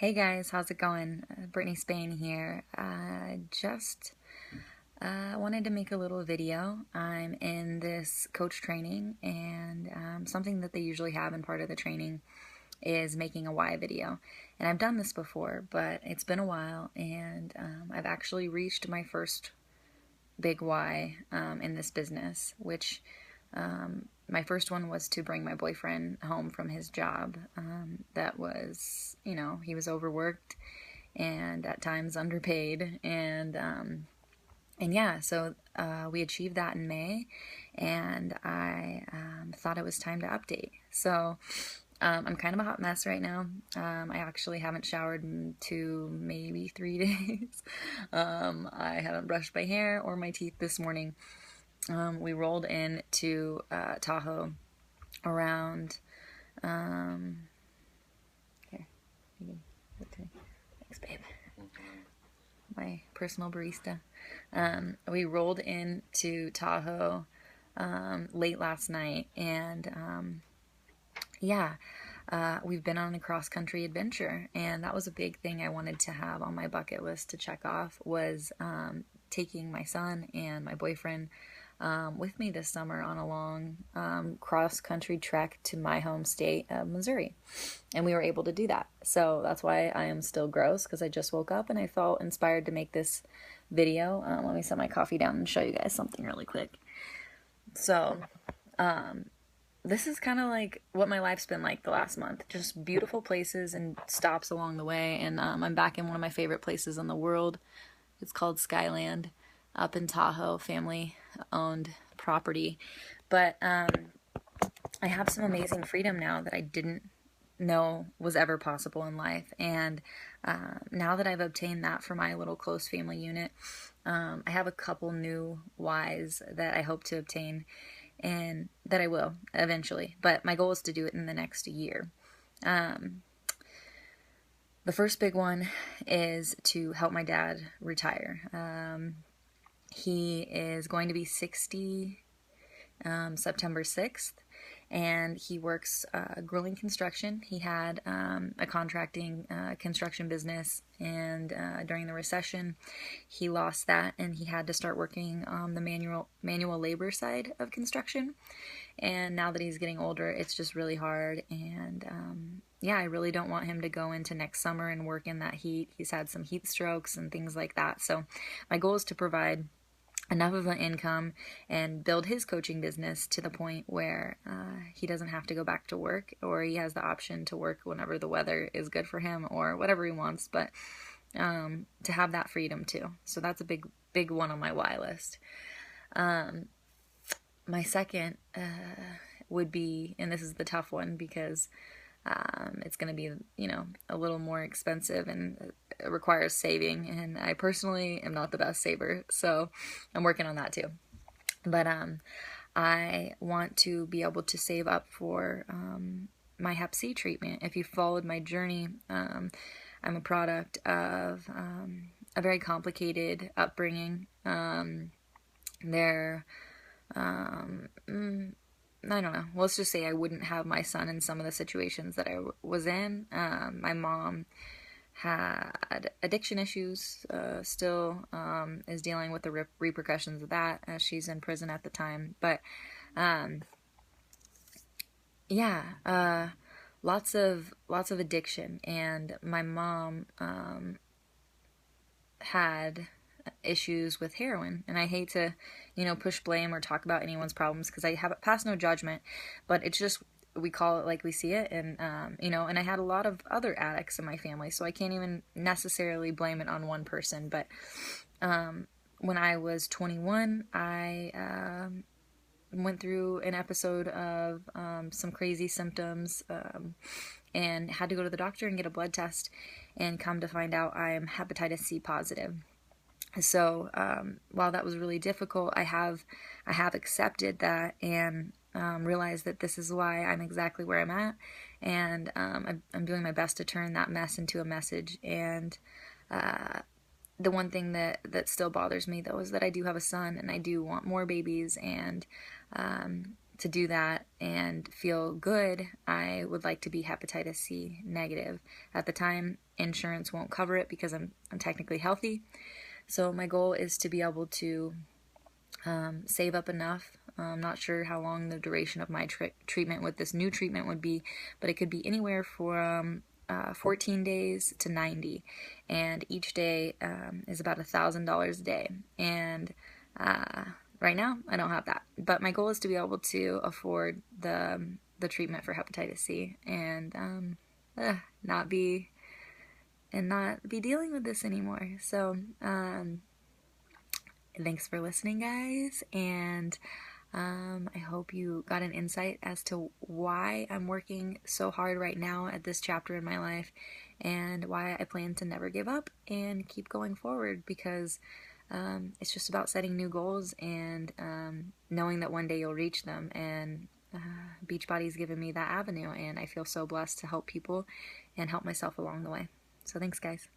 Hey guys, how's it going? Brittany Spain here. Just wanted to make a little video. I'm in this coach training, and something that they usually have in part of the training is making a why video. And I've done this before, but it's been a while, and I've actually reached my first big why in this business, which my first one was to bring my boyfriend home from his job. That was, he was overworked and at times underpaid. And yeah, so we achieved that in May, and I thought it was time to update. So I'm kind of a hot mess right now. I actually haven't showered in maybe 3 days. I haven't brushed my hair or my teeth this morning. We rolled into Tahoe around, here, you can give it to me. Thanks, babe. My personal barista. We rolled into Tahoe late last night, and we've been on a cross-country adventure, and that was a big thing I wanted to have on my bucket list to check off, was taking my son and my boyfriend with me this summer on a long cross-country trek to my home state of Missouri. And we were able to do that. So that's why I am still gross, because I just woke up and I felt inspired to make this video. Let me set my coffee down and show you guys something really quick. So this is kind of like what my life's been like the last month. Just beautiful places and stops along the way. And I'm back in one of my favorite places in the world. It's called Skyland, up in Tahoe, family-owned property. But I have some amazing freedom now that I didn't know was ever possible in life. And now that I've obtained that for my little close family unit, I have a couple new whys that I hope to obtain, and that I will eventually. But my goal is to do it in the next year. The first big one is to help my dad retire. He is going to be 60 September 6th, and he works grilling construction. He had a contracting construction business, and during the recession, he lost that, and he had to start working on the manual labor side of construction. And now that he's getting older, it's just really hard, and I really don't want him to go into next summer and work in that heat. He's had some heat strokes and things like that. So my goal is to provide enough of an income and build his coaching business to the point where he doesn't have to go back to work, or he has the option to work whenever the weather is good for him, or whatever he wants, but to have that freedom too. So that's a big one on my why list. My second would be, and this is the tough one because it's going to be, a little more expensive, and it requires saving, and I personally am not the best saver, so I'm working on that too. But I want to be able to save up for my Hep C treatment. If you followed my journey, I'm a product of a very complicated upbringing. I don't know. Let's just say I wouldn't have my son in some of the situations that I was in. My mom had addiction issues, still is dealing with the repercussions of that, as she's in prison at the time. But lots of addiction, and my mom had issues with heroin, and I hate to push blame or talk about anyone's problems, because I have pass no judgment, but it's just, we call it like we see it. And and I had a lot of other addicts in my family, so I can't even necessarily blame it on one person. But when I was 21, I went through an episode of some crazy symptoms, and had to go to the doctor and get a blood test, and come to find out I am hepatitis C positive. So while that was really difficult, I have accepted that, and realized that this is why I'm exactly where I'm at, and I'm doing my best to turn that mess into a message. And the one thing that still bothers me, though, is that I do have a son, and I do want more babies, and to do that and feel good, I would like to be hepatitis C negative. At the time, insurance won't cover it because I'm technically healthy. So my goal is to be able to save up enough. I'm not sure how long the duration of my treatment with this new treatment would be, but it could be anywhere from 14 days to 90, and each day is about $1,000 a day. And right now, I don't have that, but my goal is to be able to afford the treatment for hepatitis C and not be dealing with this anymore. So thanks for listening, guys, and I hope you got an insight as to why I'm working so hard right now at this chapter in my life, and why I plan to never give up and keep going forward, because it's just about setting new goals and knowing that one day you'll reach them. And Beachbody's given me that avenue, and I feel so blessed to help people and help myself along the way. So thanks, guys.